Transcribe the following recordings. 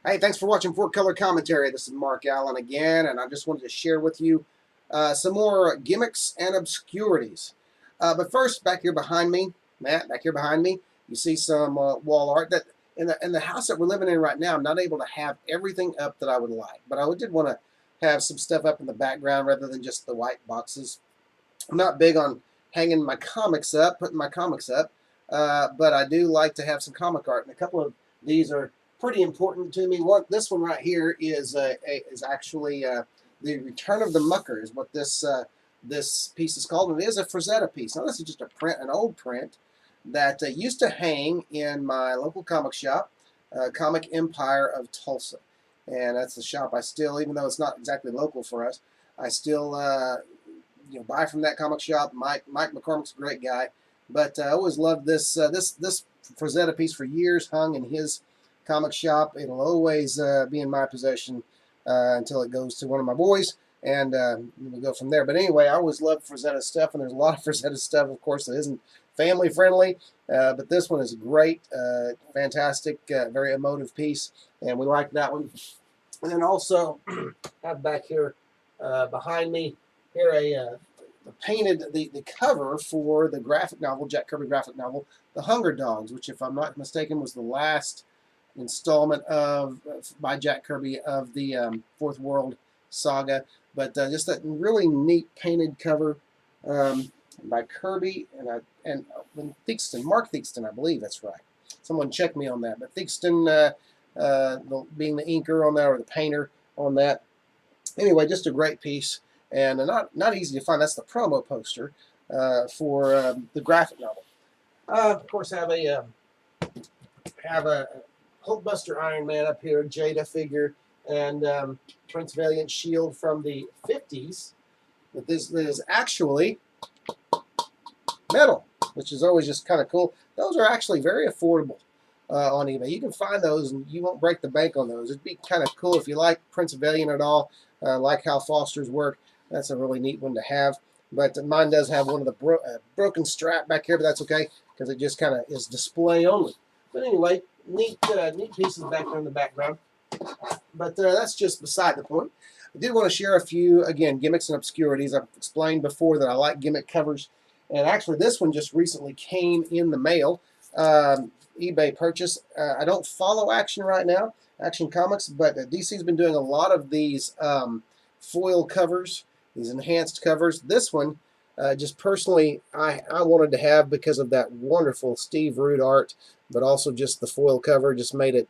Hey, thanks for watching Four Color Commentary. This is Mark Allen again, and I just wanted to share with you some more gimmicks and obscurities. But first, back here behind me, Matt, back here behind me, you see some wall art that in the house that we're living in right now. I'm not able to have everything up that I would like, but I did want to have some stuff up in the background rather than just the white boxes. I'm not big on hanging my comics up, putting my comics up, but I do like to have some comic art, and a couple of these are pretty important to me. This one right here is actually the Return of the Mucker is what this piece is called, and it is a Frazetta piece. Now this is just a print, an old print that used to hang in my local comic shop, Comic Empire of Tulsa, and that's the shop I still, even though it's not exactly local for us, I still buy from that comic shop. Mike McCormick's a great guy, but I always loved this Frazetta piece for years. Hung in his comic shop. It'll always be in my possession until it goes to one of my boys, and we'll go from there. But anyway, I always loved Frazetta stuff, and there's a lot of Frazetta stuff, of course, that isn't family friendly, but this one is great, fantastic, very emotive piece, and we like that one. And then also have back here behind me here painted the cover for the graphic novel, Jack Kirby graphic novel, The Hunger Dogs, which, if I'm not mistaken, was the last installment by Jack Kirby of the Fourth World saga. But just that really neat painted cover by Kirby and Theakston, Mark Theakston, I believe that's right. Someone check me on that. But Theakston being the inker on that, or the painter on that. Anyway, just a great piece, and not easy to find. That's the promo poster for the graphic novel. Of course, have a Hulkbuster Iron Man up here, Jada figure, and Prince Valiant shield from the 50s. But this is actually metal, which is always just kind of cool. Those are actually very affordable on eBay. You can find those, and you won't break the bank on those. It'd be kind of cool if you like Prince Valiant at all, like how Foster's work. That's a really neat one to have. But mine does have one of the broken strap back here, but that's okay because it just kind of is display only. But anyway, neat pieces back there in the background. But that's just beside the point. I did want to share a few, again, gimmicks and obscurities. I've explained before that I like gimmick covers. And actually, this one just recently came in the mail. eBay purchase. I don't follow Action right now, Action Comics, but DC's been doing a lot of these foil covers, these enhanced covers. This one, just personally, I wanted to have because of that wonderful Steve Rude art, but also just the foil cover just made it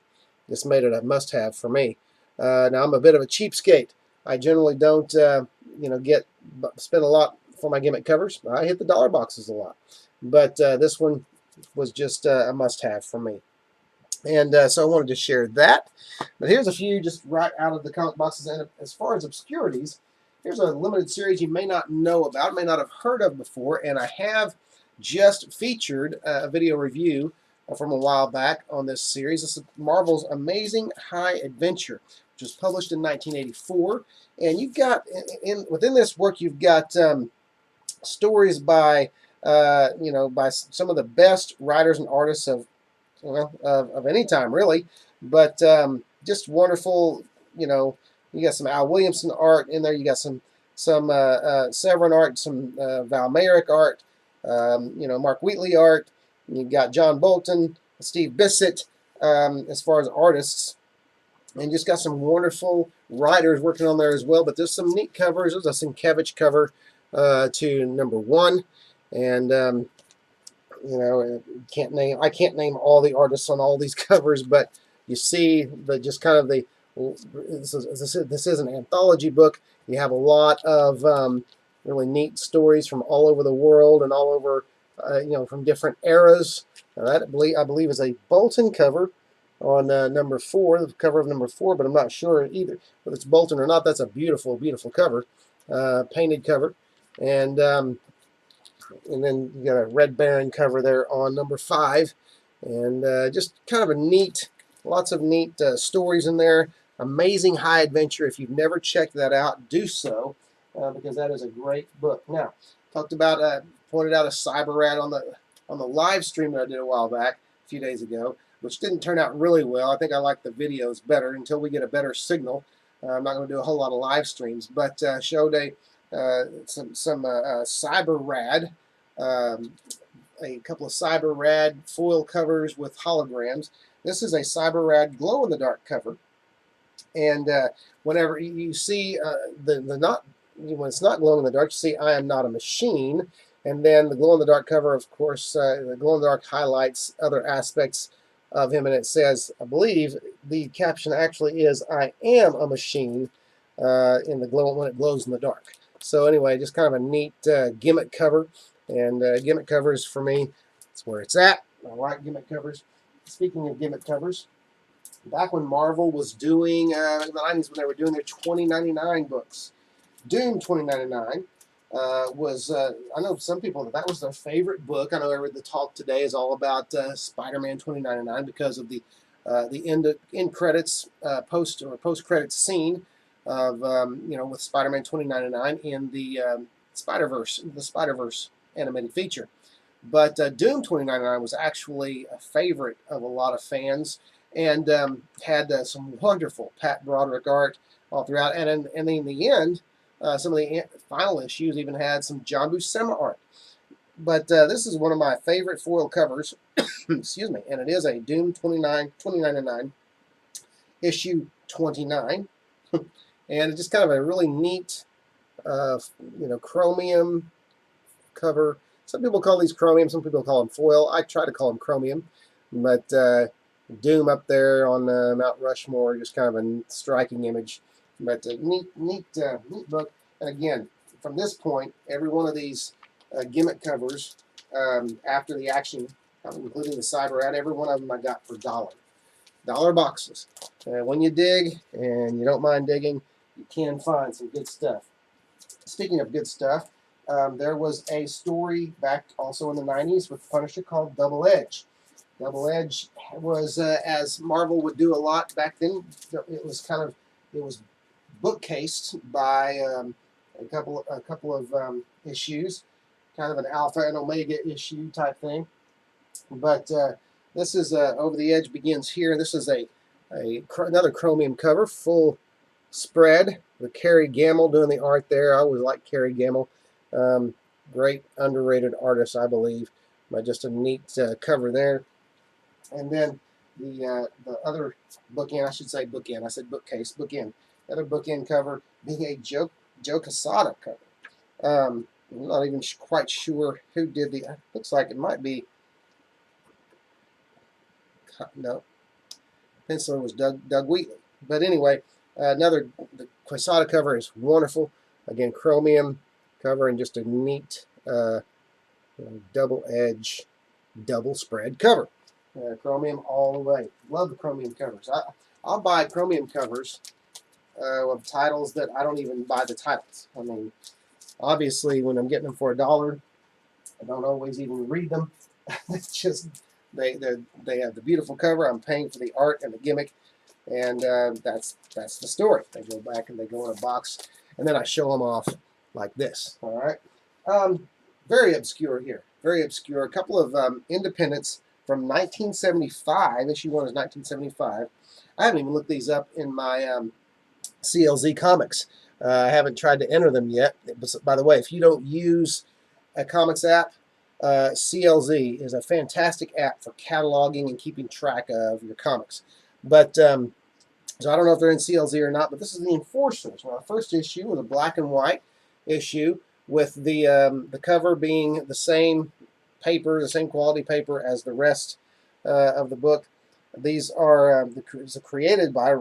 a must-have for me. Now I'm a bit of a cheapskate. I generally don't, spend a lot for my gimmick covers. I hit the dollar boxes a lot, but this one was just a must-have for me. And so I wanted to share that. But here's a few just right out of the comic boxes. And as far as obscurities, here's a limited series you may not know about, may not have heard of before, and I have just featured a video review from a while back on this series. This is Marvel's Amazing High Adventure, which was published in 1984. And you've got, within this work, you've got stories by by some of the best writers and artists of any time, really. But just wonderful. You got some Al Williamson art in there. You got some Severin art, some Val Mayerik art. Mark Wheatley art. You've got John Bolton, Steve Bissett, as far as artists, and just got some wonderful writers working on there as well. But there's some neat covers. There's a Sienkiewicz cover to #1. And I can't name all the artists on all these covers, but you see just kind of this is an anthology book. You have a lot of really neat stories from all over the world and all over from different eras. Now that I believe is a Bolton cover on #4, the cover of #4, but I'm not sure either whether it's Bolton or not. That's a beautiful, beautiful cover, painted cover, and then you got a Red Baron cover there on #5, and just kind of a neat, lots of neat stories in there. Amazing High Adventure. If you've never checked that out, do so, because that is a great book. Now, pointed out a Cyber Rat on the live stream that I did a while back, a few days ago. which didn't turn out really well. I think I like the videos better until we get a better signal. I'm not going to do a whole lot of live streams, but showed some cyber rad, a couple of cyber rad foil covers with holograms. This is a cyber rad glow in the dark cover, and whenever you see when it's not glow in the dark, you see "I am not a machine." And then the glow-in-the-dark cover, of course, the glow-in-the-dark highlights other aspects of him, and it says, I believe, the caption actually is, "I am a machine," in the glow when it glows in the dark. So anyway, just kind of a neat gimmick cover, and gimmick covers for me, that's where it's at. I like gimmick covers. Speaking of gimmick covers, back when Marvel was doing, in the 90s when they were doing their 2099 books, Doom 2099, I know some people that was their favorite book. I know the talk today is all about Spider-Man 2099 because of the end credits post credits scene of with Spider-Man 2099 in the Spider-Verse animated feature. But Doom 2099 was actually a favorite of a lot of fans, and had some wonderful Pat Broderick art all throughout, and in the end. Some of the final issues even had some John Buscema art. But this is one of my favorite foil covers, excuse me, and it is a Doom 2099 issue 29. And it's just kind of a really neat, chromium cover. Some people call these chromium, some people call them foil. I try to call them chromium, but Doom up there on Mount Rushmore, just kind of a striking image. But neat book. And again, from this point, every one of these gimmick covers after the action, including the cyber ad, every one of them I got for $1 boxes. When you dig, and you don't mind digging, you can find some good stuff. Speaking of good stuff, there was a story back also in the 90s with Punisher called Double Edge. Double Edge was, as Marvel would do a lot back then, it was bookcased by a couple of issues, kind of an alpha and omega issue type thing. But this is Over the Edge begins here. This is another chromium cover, full spread with Carrie Gamble doing the art there. I always like Carrie Gamble. Great underrated artist, I believe. But just a neat cover there. And then the other bookend, I should say bookend. I said bookcase, bookend. The other bookend cover being a Joe Quesada cover. I'm not even quite sure who did the. Looks like it might be. No, penciler was Doug Wheatley. But anyway, the Quesada cover is wonderful. Again, chromium cover and just a neat double edge, double spread cover. Chromium all the way. Love the chromium covers. I'll buy chromium covers of titles that I don't even buy the titles. I mean, obviously, when I'm getting them for $1, I don't always even read them. It's just they have the beautiful cover. I'm paying for the art and the gimmick, and that's the story. They go back and they go in a box, and then I show them off like this. All right. Very obscure here. Very obscure. A couple of independents from 1975. Issue 1 is 1975. I haven't even looked these up in my CLZ Comics. I haven't tried to enter them yet. By the way, if you don't use a comics app, CLZ is a fantastic app for cataloging and keeping track of your comics. But so I don't know if they're in CLZ or not, but this is the Enforcers. Well, the first issue was a black and white issue with the cover being the same paper, the same quality paper as the rest of the book. These are created by,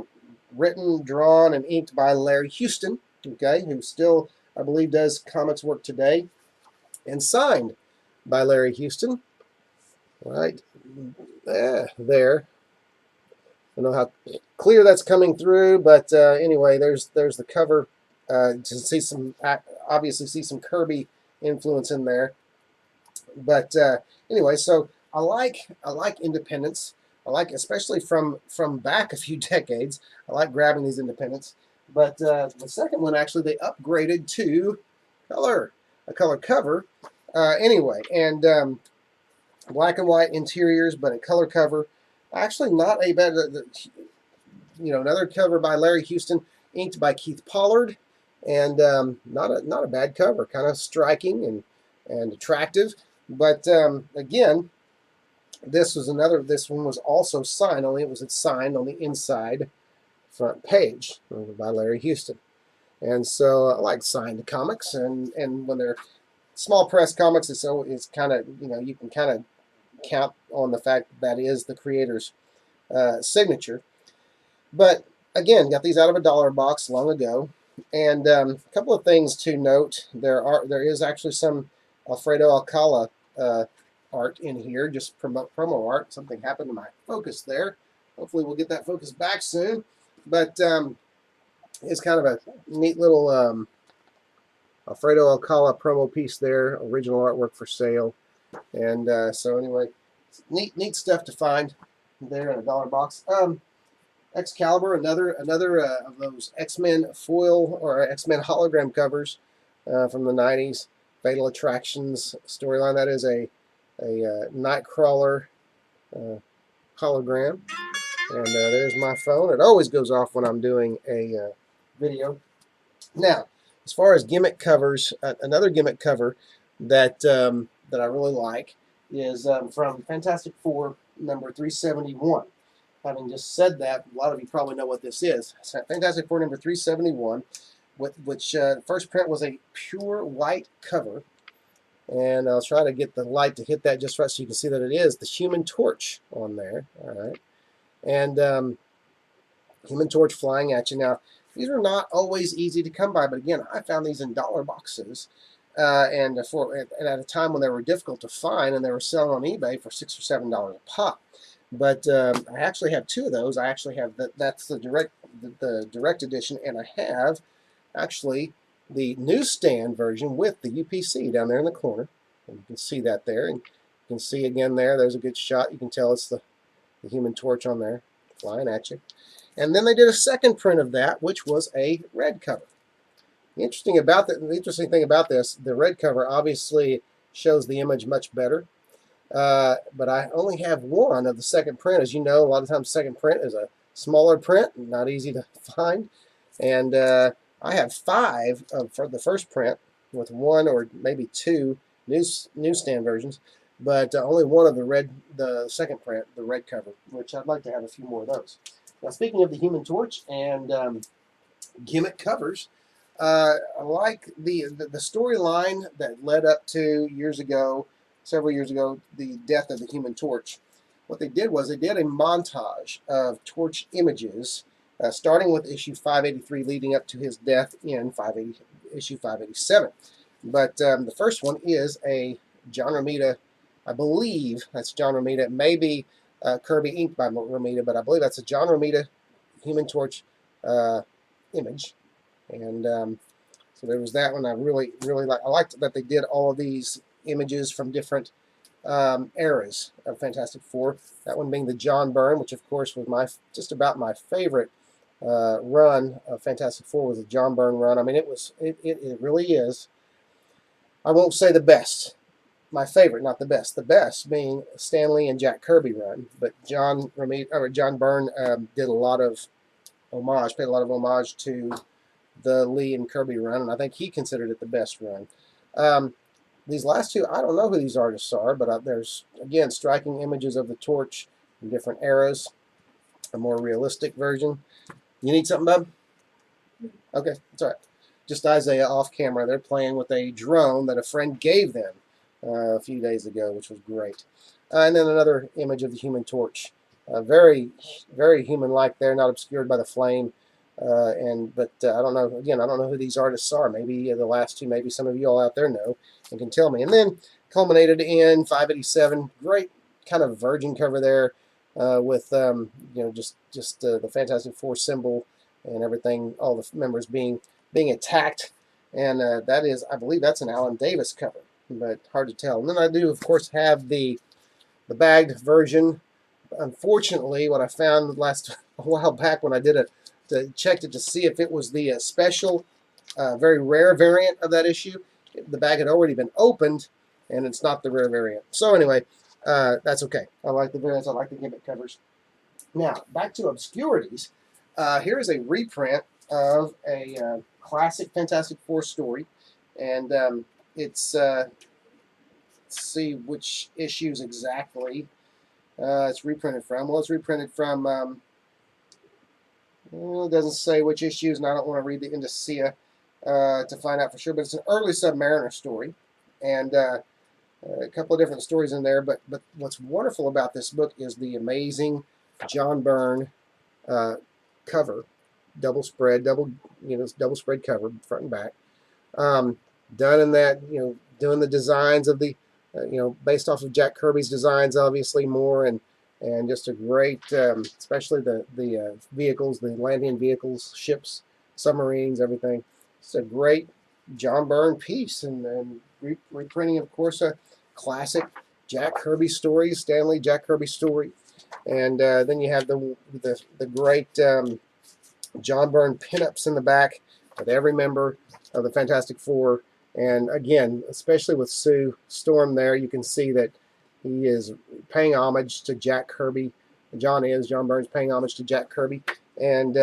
written, drawn, and inked by Larry Houston, okay, who still, I believe, does comics work today, and signed by Larry Houston. Right there. I don't know how clear that's coming through, but anyway, there's the cover. To see obviously see some Kirby influence in there. But anyway, so I like independents. I like, especially from back a few decades. I like grabbing these independents. But the second one, actually, they upgraded to color, a color cover. Anyway, and black and white interiors, but a color cover. Actually, not a bad. Another cover by Larry Houston, inked by Keith Pollard, and not a bad cover. Kind of striking and attractive. But again, this was another. This one was also signed. Only it was signed on the inside front page by Larry Houston. And so I like signed comics, and when they're small press comics, it's kind of, you can kind of count on the fact that is the creator's signature. But again, got these out of a dollar box long ago. And a couple of things to note: there is actually some Alfredo Alcala art in here, just promo art. Something happened to my focus there. Hopefully, we'll get that focus back soon. But it's kind of a neat little Alfredo Alcala promo piece there. Original artwork for sale. And so anyway, neat stuff to find there in a dollar box. Excalibur, another of those X-Men foil or X-Men hologram covers from the 90s. Fatal Attractions storyline. That is a Nightcrawler hologram. And there's my phone. It always goes off when I'm doing a video. Now, as far as gimmick covers, another gimmick cover that that I really like is from Fantastic Four number 371. Having just said that, a lot of you probably know what this is. Fantastic Four number 371, which first print was a pure white cover. And I'll try to get the light to hit that just right so you can see that it is the Human Torch on there. All right. And Human Torch flying at you. Now, these are not always easy to come by, but again, I found these in dollar boxes. And at a time when they were difficult to find, and they were selling on eBay for $6 or $7 a pop. But I actually have two of those. I actually have that's the direct edition, and I have actually the newsstand version with the UPC down there in the corner. And you can see that there, and you can see again there. There's a good shot. You can tell it's the Human Torch on there flying at you. And then they did a second print of that, which was a red cover. The interesting thing about this, the red cover obviously shows the image much better. But I only have one of the second print. As you know, a lot of times second print is a smaller print, not easy to find. And I have 5 for the first print, with 1 or maybe 2 newsstand versions, but only one of the second print, the red cover, which I'd like to have a few more of those. Now, speaking of the Human Torch and gimmick covers, I like the storyline that led up to several years ago, the death of the Human Torch. What they did was they did a montage of Torch images, starting with issue 583, leading up to his death in issue 587. But the first one is a John Romita, I believe that's John Romita. It may be Kirby inked by Romita, but I believe that's a John Romita Human Torch image. And so there was that one I really liked. I liked that they did all of these images from different eras of Fantastic Four. That one being the John Byrne, which of course was just about my favorite run of Fantastic Four, was the John Byrne run. I mean, it really is. I won't say the best. My favorite, not the best. The best being Stan Lee and Jack Kirby run, but John Byrne did a lot of homage, paid a lot of homage to the Lee and Kirby run, and I think he considered it the best run. These last two, I don't know who these artists are, but there's, again, striking images of the Torch in different eras, a more realistic version. You need something, bub? Okay, that's all right. Just Isaiah off camera, they're playing with a drone that a friend gave them a few days ago, which was great. And then another image of the Human Torch. Very, very human-like there, not obscured by the flame. But I don't know, again, I don't know who these artists are. Maybe the last two, maybe some of you all out there know and can tell me. And then culminated in 587, great kind of virgin cover there with, just the Fantastic Four symbol and everything, all the members being attacked. And that is, I believe that's an Alan Davis cover, but hard to tell. And then I do, of course, have the bagged version. Unfortunately, what I found a while back when I checked it to see if it was the special, very rare variant of that issue, the bag had already been opened, and it's not the rare variant. So anyway, that's okay. I like the variants. I like the gimmick covers. Now, back to Obscurities. Here is a reprint of a classic Fantastic Four story, and it's let's see which issues exactly it's reprinted from. Well, it's reprinted from. Well, it doesn't say which issues, and I don't want to read the indicia to find out for sure. But it's an early Submariner story, and a couple of different stories in there. But what's wonderful about this book is the amazing John Byrne cover, double spread cover, front and back. Done in that, doing the designs of the, based off of Jack Kirby's designs, obviously more, and just a great, especially the vehicles, the landing vehicles, ships, submarines, everything. It's a great John Byrne piece, and reprinting, of course, a classic Jack Kirby story, Stanley Jack Kirby story, and then you have the great John Byrne pinups in the back with every member of the Fantastic Four. And again, especially with Sue Storm there, you can see that he is paying homage to Jack Kirby. John Byrne's paying homage to Jack Kirby. And,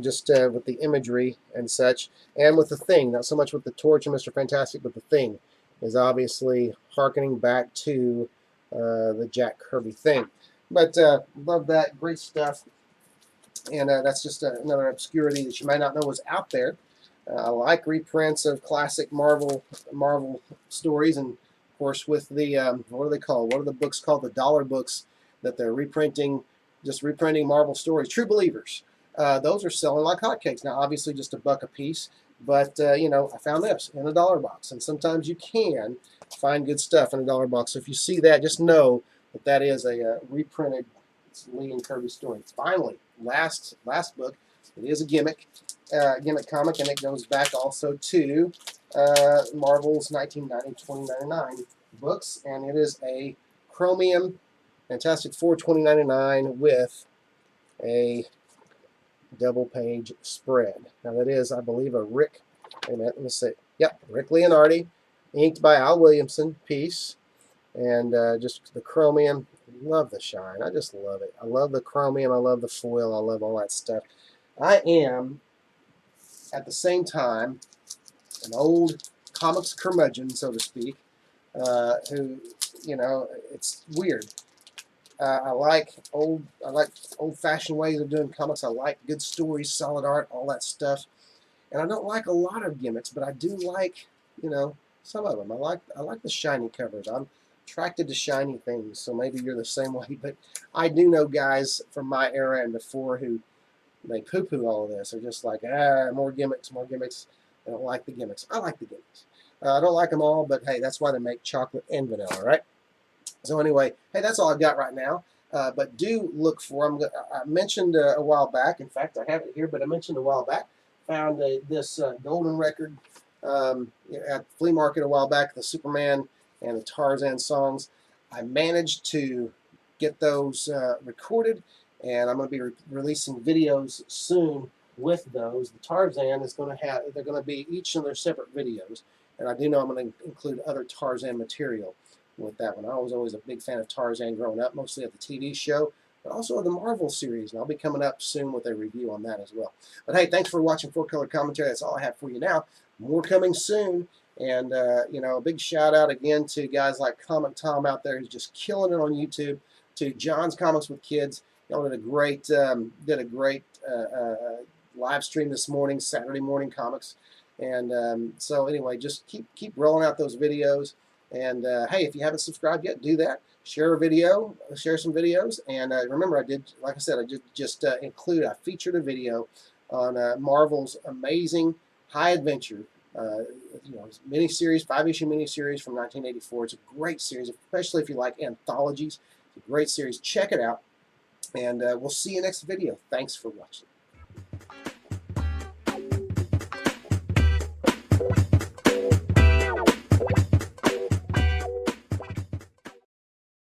just with the imagery and such. And with the Thing, not so much with the Torch and Mr. Fantastic, but the Thing is obviously hearkening back to the Jack Kirby Thing. But love that. Great stuff. And that's just another obscurity that you might not know was out there. I like reprints of classic Marvel stories, and of course with the what are they called? What are the books called? The dollar books that they're reprinting, just reprinting Marvel stories. True Believers. Those are selling like hotcakes. Now, obviously, just $1 a piece, but I found this in a dollar box, and sometimes you can find good stuff in a dollar box. So if you see that, just know that that is a reprinted Lee and Kirby story. Finally, last book. It is a gimmick comic, and it goes back also to Marvel's 1990-2099 books, and it is a Chromium Fantastic Four 2099 with a double-page spread. Now that is, I believe, a Rick. Wait a minute, let me see. Yep, Rick Leonardi, inked by Al Williamson piece, and just the Chromium. Love the shine. I just love it. I love the Chromium. I love the foil. I love all that stuff. I am, at the same time, an old comics curmudgeon, so to speak, who, it's weird. I like old-fashioned ways of doing comics. I like good stories, solid art, all that stuff. And I don't like a lot of gimmicks, but I do like, some of them. I like the shiny covers. I'm attracted to shiny things, so maybe you're the same way. But I do know guys from my era and before who they poo-poo all of this. They're just like, more gimmicks, more gimmicks. I don't like the gimmicks. I like the gimmicks. I don't like them all, but hey, that's why they make chocolate and vanilla, right? So anyway, hey, that's all I've got right now. But do look for them. I mentioned a while back, in fact, I have it here, but I mentioned a while back, found this golden record at the flea market a while back, the Superman and the Tarzan songs. I managed to get those recorded, and I'm going to be releasing videos soon with those. The Tarzan is going to have, they're going to be each in their separate videos, and I do know I'm going to include other Tarzan material with that one. I was always a big fan of Tarzan growing up, mostly at the TV show, but also of the Marvel series, and I'll be coming up soon with a review on that as well. But hey, thanks for watching 4-Color Commentary. That's all I have for you now. More coming soon, and a big shout out again to guys like Comic Tom out there who's just killing it on YouTube, to John's Comics with Kids. Y'all did a great live stream this morning, Saturday morning comics, and so anyway, just keep rolling out those videos. And hey, if you haven't subscribed yet, do that. Share a video, share some videos, and remember, I featured a video on Marvel's amazing High Adventure, miniseries, 5-issue miniseries from 1984. It's a great series, especially if you like anthologies. It's a great series. Check it out, and we'll see you next video. Thanks for watching.